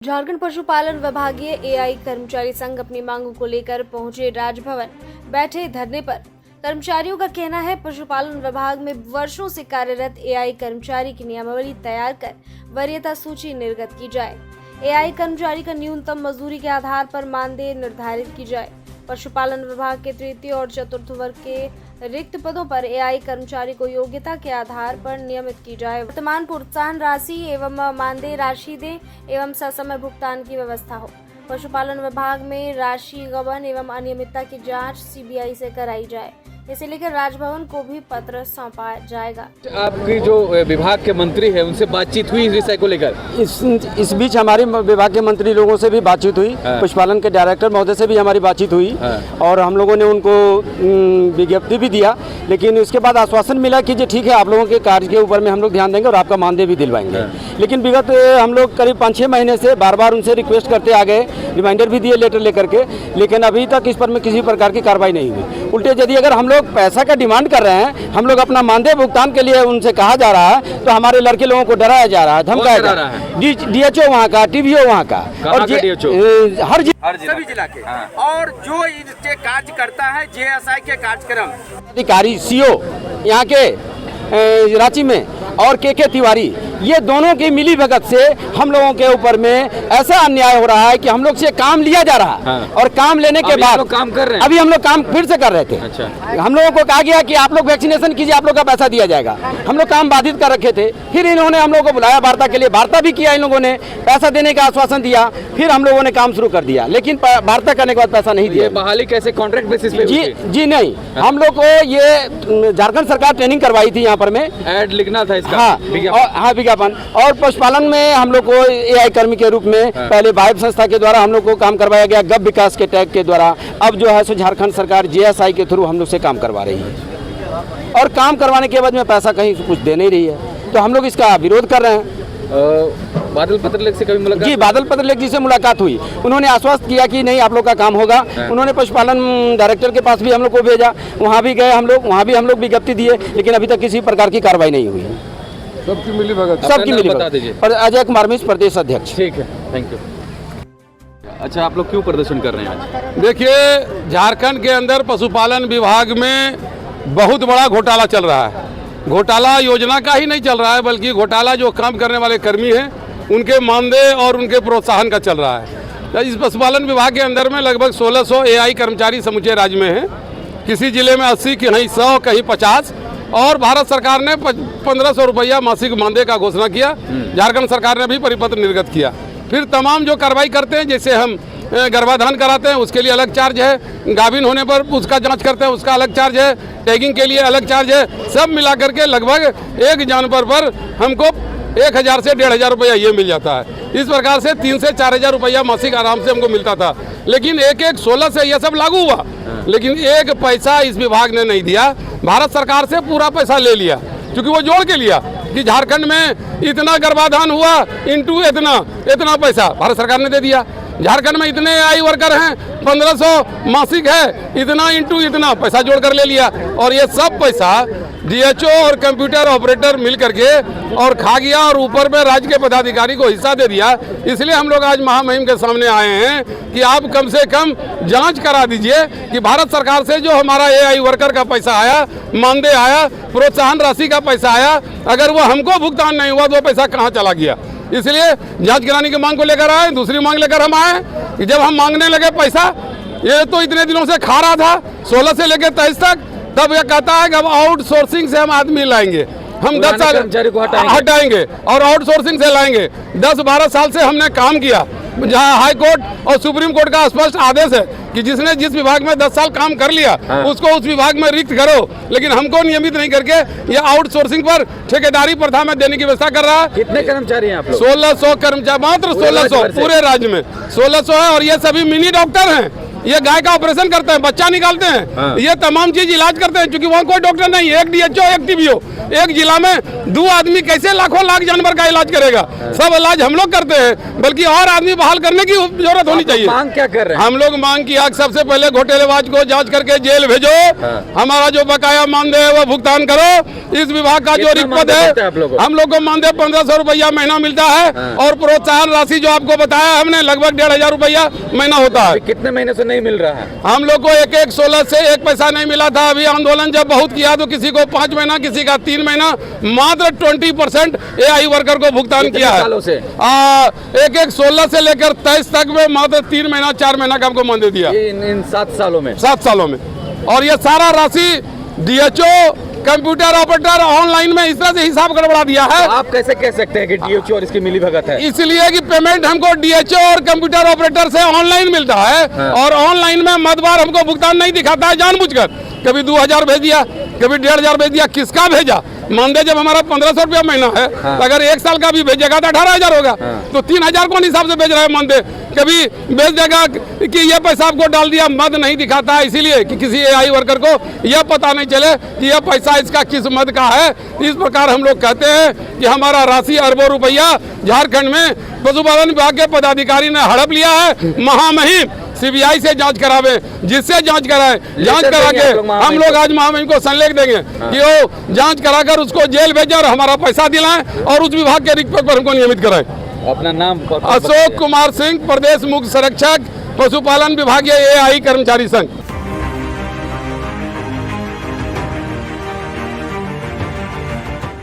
झारखंड पशुपालन विभागीय एआई कर्मचारी संघ अपनी मांगों को लेकर पहुंचे राजभवन। बैठे धरने पर कर्मचारियों का कहना है पशुपालन विभाग में वर्षों से कार्यरत एआई कर्मचारी की नियमावली तैयार कर वरीयता सूची निर्गत की जाए। एआई कर्मचारी का न्यूनतम मजदूरी के आधार पर मानदेय निर्धारित की जाए। पशुपालन विभाग के तृतीय और चतुर्थ वर्ग के रिक्त पदों पर एआई कर्मचारी को योग्यता के आधार पर नियमित की जाए। वर्तमान प्रोत्साहन राशि एवं मानदेय राशि दें एवं ससमय भुगतान की व्यवस्था हो। पशुपालन विभाग में राशि गबन एवं अनियमितता की जांच सीबीआई से कराई जाए। इसे लेकर राजभवन को भी पत्र सौंपा जाएगा। आपकी जो विभाग के मंत्री है उनसे बातचीत हुई इस विषय को लेकर? इस बीच हमारे विभाग के मंत्री लोगों से भी बातचीत हुई। पशुपालन के डायरेक्टर महोदय से भी हमारी बातचीत हुई और हम लोगों ने उनको विज्ञप्ति भी दिया, लेकिन उसके बाद आश्वासन मिला कि जी ठीक है, आप लोगों के कार्य के ऊपर में हम लोग ध्यान देंगे और आपका मानदेय भी दिलवाएंगे। लेकिन विगत हम लोग करीब 5-6 महीने से बार बार उनसे रिक्वेस्ट करते आ गए, रिमाइंडर भी दिए लेटर लेकर के, लेकिन अभी तक इस पर में किसी प्रकार की कार्रवाई नहीं हुई। उल्टे यदि अगर हम लोग पैसा का डिमांड कर रहे हैं, हम लोग अपना मानदेय भुगतान के लिए उनसे कहा जा रहा है, तो हमारे लड़के लोगों को डराया जा रहा है, धमकाया जा रहा है। डीएचओ वहाँ का, टीवीओ वहाँ का, और हर सभी जिला के और जो इसके कार्य करता है जेएसआई के कार्यक्रम अधिकारी सीओ यहाँ के रांची में और के तिवारी, ये दोनों की मिली भगत से हम लोगों के ऊपर में ऐसा अन्याय हो रहा है कि हम लोग से काम लिया जा रहा है। और काम लेने के बाद काम कर रहे हैं। अभी हम लोग काम फिर से कर रहे थे। अच्छा। हम लोगों को कहा गया कि आप लोग वैक्सीनेशन कीजिए, आप लोग का पैसा दिया जाएगा। हम लोग काम बाधित कर रखे थे। फिर इन्होंने हम लोगों को बुलाया वार्ता के लिए, वार्ता भी किया, इन लोगों ने पैसा देने का आश्वासन दिया, फिर हम लोगों ने काम शुरू कर दिया, लेकिन वार्ता करने के बाद पैसा नहीं दिया। बहाली कैसे कॉन्ट्रैक्ट बेसिस पे? जी नहीं, हम लोग को ये झारखंड सरकार ट्रेनिंग करवाई थी यहाँ पर में, ऐड लिखना था इसका। हाँ, विज्ञापन। और पशुपालन में हम लोग को एआई कर्मी के रूप में पहले वाइब संस्था के द्वारा हम लोग को काम करवाया गया, गब विकास के टैग के द्वारा। अब जो है सो झारखंड सरकार जेएसआई के थ्रू हम लोग से काम करवा रही है, और काम करवाने के बाद में पैसा कहीं कुछ दे नहीं रही है, तो हम लोग इसका विरोध कर रहे हैं। बादल पत्रलेख से कभी मुलाकात? जी, बादल पत्रलेख जी से मुलाकात हुई। उन्होंने आश्वस्त किया कि नहीं, आप लोग का काम होगा। उन्होंने पशुपालन डायरेक्टर के पास भी हम लोग को भेजा, वहाँ भी गए हम लोग, वहाँ भी हम लोग विज्ञप्ति दिए, लेकिन अभी तक किसी प्रकार की कार्रवाई नहीं हुई है। सबकी मिली भगत। बता दीजिए। पर अजय कुमार मिश्र, प्रदेश अध्यक्ष। ठीक है, थैंक यू। अच्छा, आप लोग क्यों प्रदर्शन कर रहे हैं आज? देखिए, झारखंड के अंदर पशुपालन विभाग में बहुत बड़ा घोटाला चल रहा है। घोटाला योजना का ही नहीं चल रहा है, बल्कि घोटाला जो काम करने वाले कर्मी हैं उनके मानदेय और उनके प्रोत्साहन का चल रहा है। इस पशुपालन विभाग के अंदर में लगभग 1600 एआई कर्मचारी समूचे राज्य में हैं। किसी जिले में 80, कहीं 100, कहीं 50, और भारत सरकार ने 1500 रुपया मासिक मानदेय का घोषणा किया। झारखंड सरकार ने भी परिपत्र निर्गत किया। फिर तमाम जो कार्रवाई करते हैं, जैसे हम गर्भाधान कराते हैं उसके लिए अलग चार्ज है, गाभिन होने पर उसका जांच करते हैं उसका अलग चार्ज है, टैगिंग के लिए अलग चार्ज है। सब मिला करके लगभग एक जानवर पर हमको 1000 से 1500 रुपया ये मिल जाता है। इस प्रकार से 3 से 4000 रुपया मासिक आराम से हमको मिलता था। लेकिन 16 से यह सब लागू हुआ, लेकिन एक पैसा इस विभाग ने नहीं दिया। भारत सरकार से पूरा पैसा ले लिया, क्योंकि वो जोड़ के लिया कि झारखंड में इतना गर्भाधान हुआ इंटू इतना पैसा भारत सरकार ने दे दिया। झारखंड में इतने एआई वर्कर हैं, 1500 मासिक है, इतना इंटू इतना पैसा जोड़ कर ले लिया। और ये सब पैसा डीएचओ और कंप्यूटर ऑपरेटर मिल करके और खा गया, और ऊपर में राज्य के पदाधिकारी को हिस्सा दे दिया। इसलिए हम लोग आज महामहिम के सामने आए हैं कि आप कम से कम जांच करा दीजिए कि भारत सरकार से जो हमारा एआई वर्कर का पैसा आया, मानदेय आया, प्रोत्साहन राशि का पैसा आया, अगर वो हमको भुगतान नहीं हुआ तो वो पैसा कहाँ चला गया। इसलिए जांच कराने की मांग को लेकर आए। दूसरी मांग लेकर हम आए कि जब हम मांगने लगे पैसा, ये तो इतने दिनों से खा रहा था 16 से लेकर 23 तक, तब ये कहता है कि अब आउटसोर्सिंग से हम आदमी लाएंगे, हम 10 साल हटाएंगे और आउटसोर्सिंग से लाएंगे। 10-12 साल से हमने काम किया, जहां हाई कोर्ट और सुप्रीम कोर्ट का स्पष्ट आदेश है कि जिसने जिस विभाग में 10 साल काम कर लिया उसको उस विभाग में रिक्त करो, लेकिन हमको नियमित नहीं करके ये आउटसोर्सिंग पर ठेकेदारी प्रथा में देने की व्यवस्था कर रहा है। कितने कर्मचारी हैं आप लोग? 1600 कर्मचारी, मात्र 1600 पूरे राज्य में 1600 है। और ये सभी मिनी डॉक्टर हैं, ये गाय का ऑपरेशन करते हैं, बच्चा निकालते हैं, ये तमाम चीज इलाज करते हैं, क्योंकि वहाँ कोई डॉक्टर नहीं है, एक डीएचओ एक टीवीओ, एक जिला में 2 आदमी कैसे लाखों लाख जानवर का इलाज करेगा? सब इलाज हम लोग करते हैं, बल्कि और आदमी बहाल करने की जरूरत होनी चाहिए। मांग क्या कर रहे हैं? हम लोग मांग की आग सबसे पहले घोटालेबाज को जांच करके जेल भेजो, हमारा जो बकाया मानदेय है वो भुगतान करो। इस विभाग का जो रिश्वत है, हम लोग को मानदेय 1500 रुपया महीना मिलता है, और प्रोत्साहन राशि जो आपको बताया हमने लगभग 1500 रुपया महीना होता है। कितने महीने से नहीं मिल रहा है? हम लोग को 1/16 से 1 पैसा नहीं मिला था। अभी आंदोलन जब बहुत किया तो किसी को 5 महीना, किसी का 3 महीना, मात्र 20% AI वर्कर को भुगतान किया है। 1/16 से लेकर 23 तक में मात्र 3 महीना 4 महीना का हमको मानदेय दिया इन 7 सालों में। 7 सालों में। और ये सारा राशि DHO, कंप्यूटर ऑपरेटर ऑनलाइन में इस तरह से हिसाब गड़बड़ा दिया है। तो आप कैसे कह सकते हैं कि DHO और इसकी मिली भगत है? इसलिए कि पेमेंट हमको DHO और कंप्यूटर ऑपरेटर से ऑनलाइन मिलता है, और ऑनलाइन में मदबार हमको भुगतान नहीं दिखाता है जानबूझकर। कभी 2000 भेज दिया, कभी 1500 भेज दिया। किसका भेजा? मानदेय जब हमारा 1500 रुपया महीना है, तो अगर 1 साल का भी भेजेगा तो 18000 होगा। तो 3000 कौन हिसाब से भेज रहा है मानदेय? कभी भेज देगा कि ये पैसा आपको डाल दिया, मद नहीं दिखाता है, इसीलिए कि किसी AI वर्कर को यह पता नहीं चले कि यह पैसा इसका किस मद का है। इस प्रकार हम लोग कहते हैं कि हमारा राशि अरबों रुपया झारखंड में पशुपालन विभाग के पदाधिकारी ने हड़प लिया है। महामहिम CBI से जांच करावे, जिससे जांच कराए, जांच करा के हम लोग आज महामहिम को संलेख देंगे कि वो जांच कराकर उसको जेल भेजे और हमारा पैसा दिलाएं, और उस विभाग के रिक्त पर हमको नियमित कराएं। अपना नाम? अशोक कुमार सिंह, प्रदेश मुख्य संरक्षक, पशुपालन विभागीय AI कर्मचारी संघ।